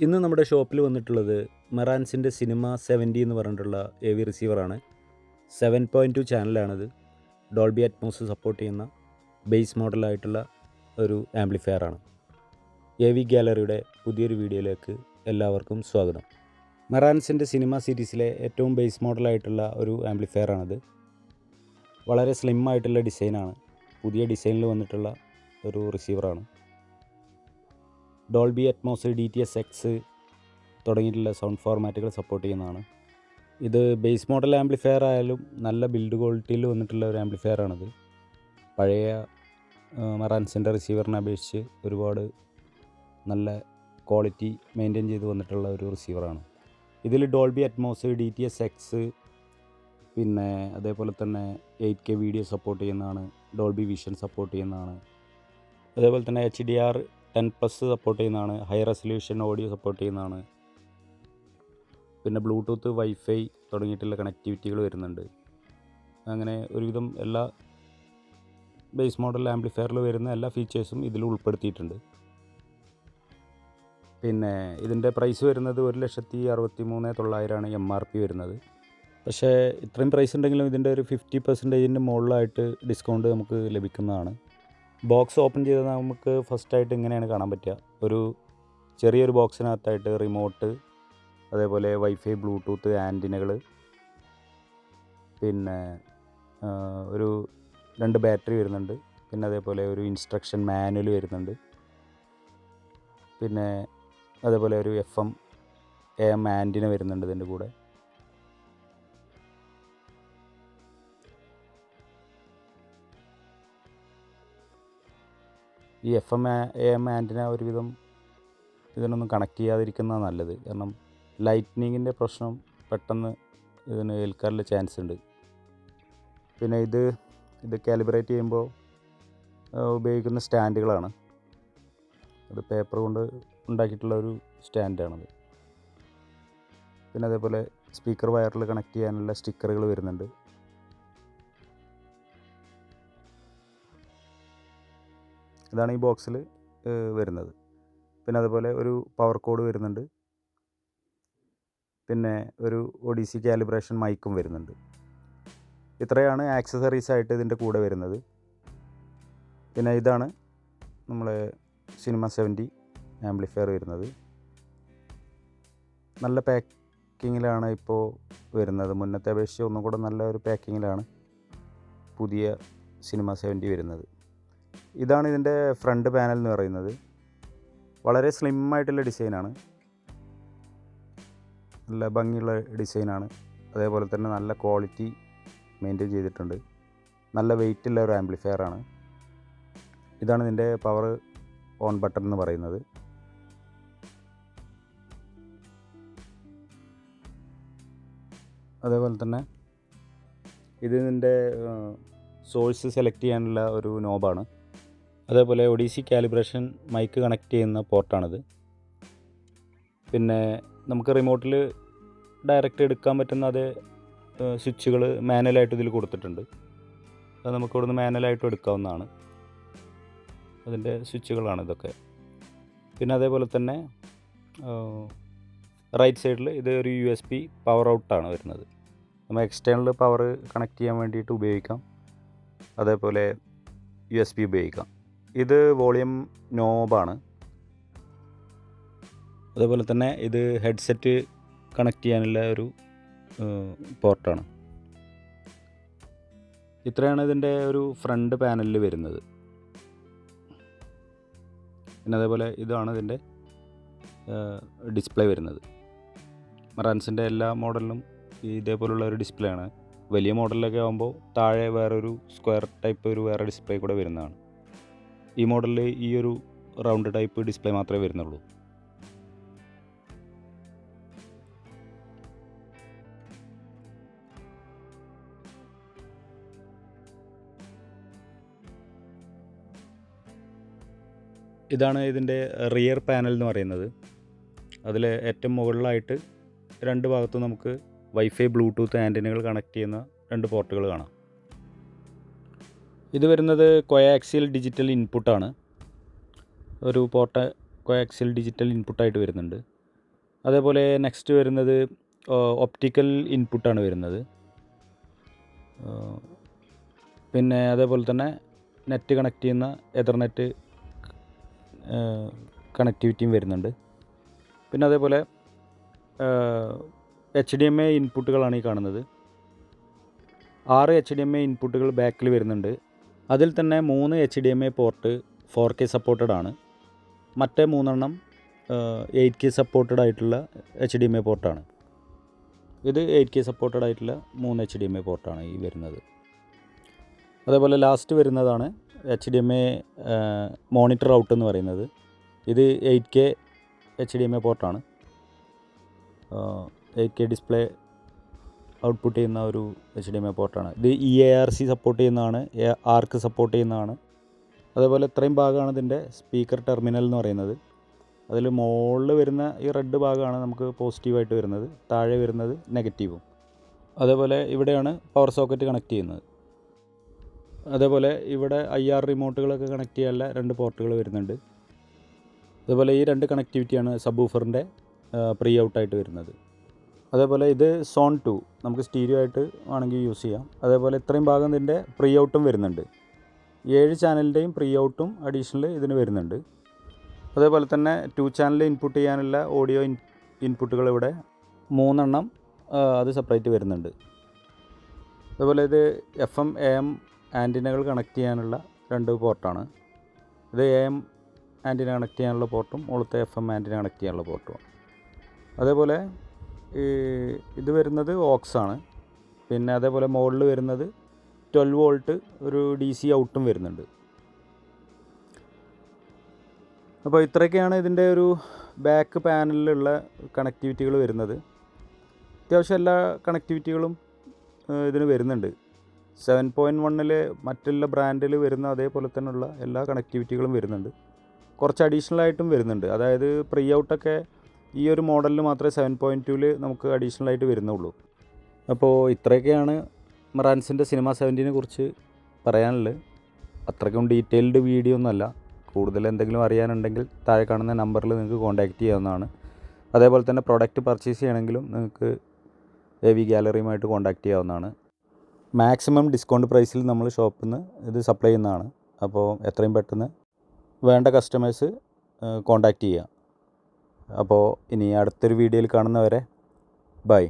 ഇന്ന് നമ്മുടെ ഷോപ്പിൽ വന്നിട്ടുള്ളത് മെറാൻസിൻ്റെ സിനിമ 70 എന്ന് പറഞ്ഞിട്ടുള്ള AV റിസീവറാണ്. 7.2 ചാനലാണിത്. ഡോൾബി അറ്റ്മോസ് സപ്പോർട്ട് ചെയ്യുന്ന ബേസ് മോഡലായിട്ടുള്ള ഒരു ആംപ്ലിഫയറാണ്. AV ഗാലറിയുടെ പുതിയൊരു വീഡിയോയിലേക്ക് എല്ലാവർക്കും സ്വാഗതം. മെറാൻസിൻ്റെ സിനിമ സീരീസിലെ ഏറ്റവും ബേസ് മോഡലായിട്ടുള്ള ഒരു ആംപ്ലിഫയറാണിത്. വളരെ സ്ലിം ആയിട്ടുള്ള ഡിസൈനാണ്. പുതിയ ഡിസൈനിൽ വന്നിട്ടുള്ള ഒരു റിസീവറാണ്. ഡോൾബി അറ്റ്മോസ് DTS-X തുടങ്ങിയിട്ടുള്ള സൗണ്ട് ഫോർമാറ്റുകൾ സപ്പോർട്ട് ചെയ്യുന്നതാണ്. ഇത് ബേസ് മോഡൽ ആംപ്ലിഫയർ ആയാലും നല്ല ബിൽഡ് ക്വാളിറ്റിയിൽ വന്നിട്ടുള്ള ഒരു ആംപ്ലിഫയറാണിത്. പഴയ മെറാൻസിൻ്റെ റിസീവറിനെ അപേക്ഷിച്ച് ഒരുപാട് നല്ല ക്വാളിറ്റി മെയിൻറ്റെയിൻ ചെയ്ത് വന്നിട്ടുള്ള ഒരു റിസീവറാണ്. ഇതിൽ ഡോൾബി അറ്റ്മോസ് DTS-X പിന്നെ അതേപോലെ തന്നെ 8K വീഡിയോ സപ്പോർട്ട് ചെയ്യുന്നതാണ്. ഡോൾബി വിഷൻ സപ്പോർട്ട് ചെയ്യുന്നതാണ്. അതേപോലെ തന്നെ HDR10+ സപ്പോർട്ട് ചെയ്യുന്നതാണ്. ഹൈ റെസൊല്യൂഷൻ ഓഡിയോ സപ്പോർട്ട് ചെയ്യുന്നതാണ്. പിന്നെ ബ്ലൂടൂത്ത്, വൈഫൈ തുടങ്ങിയിട്ടുള്ള കണക്ടിവിറ്റികൾ വരുന്നുണ്ട്. അങ്ങനെ ഒരുവിധം എല്ലാ ബേസ് മോഡൽ ആംപ്ലിഫയറിൽ വരുന്ന എല്ലാ ഫീച്ചേഴ്സും ഇതിൽ ഉൾപ്പെടുത്തിയിട്ടുണ്ട്. പിന്നെ ഇതിൻ്റെ പ്രൈസ് വരുന്നത് 1,63,900 MRP വരുന്നത്. പക്ഷേ ഇത്രയും പ്രൈസ് ഉണ്ടെങ്കിലും ഇതിൻ്റെ ഒരു 50% മുകളിലായിട്ട് ഡിസ്കൗണ്ട് നമുക്ക് ലഭിക്കുന്നതാണ്. ബോക്സ് ഓപ്പൺ ചെയ്താൽ നമുക്ക് ഫസ്റ്റായിട്ട് ഇങ്ങനെയാണ് കാണാൻ പറ്റുക. ഒരു ചെറിയൊരു ബോക്സിനകത്തായിട്ട് റിമോട്ട്, അതേപോലെ വൈഫൈ, ബ്ലൂടൂത്ത്, ആൻറ്റിനകൾ, പിന്നെ ഒരു 2 ബാറ്ററി വരുന്നുണ്ട്. പിന്നെ അതേപോലെ ഒരു ഇൻസ്ട്രക്ഷൻ മാനുവൽ വരുന്നുണ്ട്. പിന്നെ അതേപോലെ ഒരു FM AM ആൻറ്റിന വരുന്നുണ്ട് ഇതിൻ്റെ കൂടെ. ഈ FM AM ആൻറ്റിന ഒരുവിധം ഇതിനൊന്നും കണക്ട് ചെയ്യാതിരിക്കുന്നതാണ് നല്ലത്. കാരണം ലൈറ്റ്നിങ്ങിൻ്റെ പ്രശ്നം പെട്ടെന്ന് ഇതിന് ഏൽക്കാനുള്ള ചാൻസ് ഉണ്ട്. പിന്നെ ഇത് കാലിബ്രേറ്റ് ചെയ്യുമ്പോൾ ഉപയോഗിക്കുന്ന സ്റ്റാൻഡുകളാണ്. അത് പേപ്പർ കൊണ്ട് ഉണ്ടാക്കിയിട്ടുള്ള ഒരു സ്റ്റാൻഡാണത്. പിന്നെ അതേപോലെ സ്പീക്കർ വയറിൽ കണക്ട് ചെയ്യാനുള്ള സ്റ്റിക്കറുകൾ വരുന്നുണ്ട്. ഇതാണ് ഈ ബോക്സിൽ വരുന്നത്. പിന്നെ അതുപോലെ ഒരു പവർ കോഡ് വരുന്നുണ്ട്. പിന്നെ ഒരു ODC കാലിബ്രേഷൻ മൈക്കും വരുന്നുണ്ട്. ഇത്രയാണ് ആക്സസറീസ് ആയിട്ട് ഇതിൻ്റെ കൂടെ വരുന്നത്. പിന്നെ ഇതാണ് നമ്മളെ സിനിമ 70 ആംപ്ലിഫയർ വരുന്നത്. നല്ല പാക്കിങ്ങിലാണ് ഇപ്പോൾ വരുന്നത്. മുന്നത്തെ അപേക്ഷിച്ച് ഒന്നും കൂടെ നല്ല ഒരു പാക്കിങ്ങിലാണ് പുതിയ സിനിമ 70 വരുന്നത്. ഇതാണ് ഇതിൻ്റെ ഫ്രണ്ട് പാനൽ എന്ന് പറയുന്നത്. വളരെ സ്ലിം ആയിട്ടുള്ള ഡിസൈനാണ്. നല്ല ഭംഗിയുള്ള ഡിസൈനാണ്. അതേപോലെ തന്നെ നല്ല ക്വാളിറ്റി മെയിൻറ്റെയിൻ ചെയ്തിട്ടുണ്ട്. നല്ല വെയിറ്റുള്ള ഒരു ആംപ്ലിഫയറാണ്. ഇതാണ് ഇതിൻ്റെ പവർ ഓൺ ബട്ടൺ എന്ന് പറയുന്നത്. അതേപോലെ തന്നെ ഇതിൻ്റെ സോഴ്സ് സെലക്ട് ചെയ്യാനുള്ള ഒരു നോബാണ്. അതേപോലെ ODC കാലിബ്രേഷൻ മൈക്ക് കണക്ട് ചെയ്യുന്ന പോർട്ടാണിത്. പിന്നെ നമുക്ക് റിമോട്ടിൽ ഡയറക്റ്റ് എടുക്കാൻ പറ്റുന്ന അതേ സ്വിച്ചുകൾ മാനുവലായിട്ട് ഇതിൽ കൊടുത്തിട്ടുണ്ട്. അത് നമുക്ക് ഇവിടുന്ന് മാനുവലായിട്ടും എടുക്കാവുന്നതാണ്. അതിൻ്റെ സ്വിച്ചുകളാണ് ഇതൊക്കെ. പിന്നെ അതേപോലെ തന്നെ റൈറ്റ് സൈഡിൽ ഇത് ഒരു USB പവർ ഔട്ടാണ് വരുന്നത്. നമ്മൾ എക്സ്റ്റേണൽ പവർ കണക്ട് ചെയ്യാൻ വേണ്ടിയിട്ട് ഉപയോഗിക്കാം. അതേപോലെ USB ഉപയോഗിക്കാം. ഇത് വോളിയം നോബാണ്. അതേപോലെ തന്നെ ഇത് ഹെഡ്സെറ്റ് കണക്ട് ചെയ്യാനുള്ള ഒരു പോർട്ടാണ്. ഇത്രയാണ് ഇതിൻ്റെ ഒരു ഫ്രണ്ട് പാനലിൽ വരുന്നത്. പിന്നെ അതേപോലെ ഇതാണ് ഇതിൻ്റെ ഡിസ്പ്ലേ വരുന്നത്. മെറാൻസിൻ്റെ എല്ലാ മോഡലിലും ഇതേപോലുള്ള ഒരു ഡിസ്പ്ലേ ആണ്. വലിയ മോഡലിലൊക്കെ ആകുമ്പോൾ താഴെ വേറൊരു സ്ക്വയർ ടൈപ്പ് ഒരു വേറെ ഡിസ്പ്ലേ കൂടെ വരുന്നതാണ്. ഈ മോഡലിൽ ഈ ഒരു റൗണ്ട് ടൈപ്പ് ഡിസ്പ്ലേ മാത്രമേ വരുന്നുള്ളൂ. ഇതാണ് ഇതിൻ്റെ റിയർ പാനൽ എന്ന് പറയുന്നത്. അതിൽ ഏറ്റവും മുകളിലായിട്ട് 2 ഭാഗത്തും നമുക്ക് വൈഫൈ, ബ്ലൂടൂത്ത്, ആൻറ്റിനകൾ കണക്ട് ചെയ്യുന്ന 2 പോർട്ടുകൾ കാണാം. ഇത് വരുന്നത് കോയാക്സിയൽ ഡിജിറ്റൽ ഇൻപുട്ടാണ്. ഒരു പോർട്ട് കോയാക്സിയൽ ഡിജിറ്റൽ ഇൻപുട്ടായിട്ട് വരുന്നുണ്ട്. അതേപോലെ നെക്സ്റ്റ് വരുന്നത് ഒപ്റ്റിക്കൽ ഇൻപുട്ടാണ് വരുന്നത്. പിന്നെ അതേപോലെ തന്നെ നെറ്റ് കണക്ട് ചെയ്യുന്ന എതർനെറ്റ് കണക്ടിവിറ്റിയും വരുന്നുണ്ട്. പിന്നെ അതേപോലെ HDMI ഇൻപുട്ടുകളാണ് ഈ കാണുന്നത്. 6 HDMI ഇൻപുട്ടുകൾ ബാക്കിൽ വരുന്നുണ്ട്. അതിൽ തന്നെ 3 HDMI പോർട്ട് 4K സപ്പോർട്ടഡ് ആണ്. മറ്റേ 3 8K സപ്പോർട്ടഡ് ആയിട്ടുള്ള HDMI പോർട്ടാണ്. ഇത് 8K സപ്പോർട്ടഡ് ആയിട്ടുള്ള 3 HDMI പോർട്ടാണ് ഈ വരുന്നത്. അതേപോലെ ലാസ്റ്റ് വരുന്നതാണ് HDMI മോണിറ്റർ ഔട്ട് എന്ന് പറയുന്നത്. ഇത് 8K HDMI പോർട്ടാണ്. 8K display output ചെയ്യുന്ന ഒരു HDMI പോർട്ടാണ്. ഇത് EARC സപ്പോർട്ട് ചെയ്യുന്നതാണ്, ARC സപ്പോർട്ട് ചെയ്യുന്നതാണ്. അതേപോലെ ഇത്രയും ഭാഗമാണ് ഇതിൻ്റെ സ്പീക്കർ ടെർമിനൽ എന്ന് പറയുന്നത്. അതിൽ മുകളിൽ വരുന്ന ഈ റെഡ് ഭാഗമാണ് നമുക്ക് പോസിറ്റീവായിട്ട് വരുന്നത്, താഴെ വരുന്നത് നെഗറ്റീവും. അതേപോലെ ഇവിടെയാണ് പവർ സോക്കറ്റ് കണക്ട് ചെയ്യുന്നത്. അതേപോലെ ഇവിടെ IR റിമോട്ടുകളൊക്കെ കണക്ട് ചെയ്യാനുള്ള 2 പോർട്ടുകൾ വരുന്നുണ്ട്. അതേപോലെ ഈ 2 കണക്ടിവിറ്റിയാണ് സബ് വൂഫറിൻ്റെ പ്രീ ഔട്ടായിട്ട് വരുന്നത്. അതേപോലെ ഇത് സോൺ 2 നമുക്ക് സ്റ്റീരിയോ ആയിട്ട് വേണമെങ്കിൽ യൂസ് ചെയ്യാം. അതേപോലെ ഇത്രയും ഭാഗം ഇതിൻ്റെ പ്രീ ഔട്ടും വരുന്നുണ്ട്. 7 ചാനലിൻ്റെയും പ്രീ ഔട്ടും അഡീഷണൽ ഇതിന് വരുന്നുണ്ട്. അതേപോലെ തന്നെ 2 ചാനൽ ഇൻപുട്ട് ചെയ്യാനുള്ള ഓഡിയോ ഇൻപുട്ടുകൾ ഇവിടെ 3 അത് സെപ്പറേറ്റ് വരുന്നുണ്ട്. അതുപോലെ ഇത് FM AM ആൻറ്റിനകൾ കണക്ട് ചെയ്യാനുള്ള 2 പോർട്ടാണ്. ഇത് AM ആൻറ്റിന കണക്ട് ചെയ്യാനുള്ള പോർട്ടും മുകളിലത്തെ FM ആൻറ്റിന കണക്ട് ചെയ്യാനുള്ള പോർട്ടുമാണ്. അതേപോലെ ഇത് വരുന്നത് ഓക്സ് ആണ്. പിന്നെ അതേപോലെ മുകളിൽ വരുന്നത് 12 വോൾട്ട് ഒരു DC ഔട്ടും വരുന്നുണ്ട്. അപ്പോൾ ഇത്രയൊക്കെയാണ് ഇതിൻ്റെ ഒരു ബാക്ക് പാനലിലുള്ള കണക്ടിവിറ്റികൾ വരുന്നത്. അത്യാവശ്യം എല്ലാ കണക്ടിവിറ്റികളും ഇതിന് വരുന്നുണ്ട്. 7.1 മറ്റുള്ള ബ്രാൻഡിൽ വരുന്ന അതേപോലെ തന്നെയുള്ള എല്ലാ കണക്ടിവിറ്റികളും വരുന്നുണ്ട്. കുറച്ച് അഡീഷണലായിട്ടും വരുന്നുണ്ട്. അതായത് പ്രീ ഔട്ടൊക്കെ ഈ ഒരു മോഡലിൽ മാത്രമേ 7.2 നമുക്ക് അഡീഷണലായിട്ട് വരുന്നുള്ളൂ. അപ്പോൾ ഇത്രയൊക്കെയാണ് മറാൻസിൻ്റെ സിനിമ 70 കുറിച്ച് പറയാനുള്ളത്. അത്രയ്ക്കും ഡീറ്റെയിൽഡ് വീഡിയോ ഒന്നുമല്ല. കൂടുതൽ എന്തെങ്കിലും അറിയാനുണ്ടെങ്കിൽ താഴെ കാണുന്ന നമ്പറിൽ നിങ്ങൾക്ക് കോൺടാക്റ്റ് ചെയ്യാവുന്നതാണ്. അതേപോലെ തന്നെ പ്രോഡക്റ്റ് പർച്ചേസ് ചെയ്യണമെങ്കിലും നിങ്ങൾക്ക് AV ഗാലറിയുമായിട്ട് കോൺടാക്റ്റ് ചെയ്യാവുന്നതാണ്. മാക്സിമം ഡിസ്കൗണ്ട് പ്രൈസിൽ നമ്മൾ ഷോപ്പിൽ നിന്ന് ഇത് സപ്ലൈ ചെയ്യുന്നതാണ്. അപ്പോൾ എത്രയും പെട്ടെന്ന് വേണ്ട കസ്റ്റമേഴ്സ് കോൺടാക്റ്റ് ചെയ്യുക. അപ്പോൾ ഇനി അടുത്തൊരു വീഡിയോയിൽ കാണുന്നവരെ ബൈ.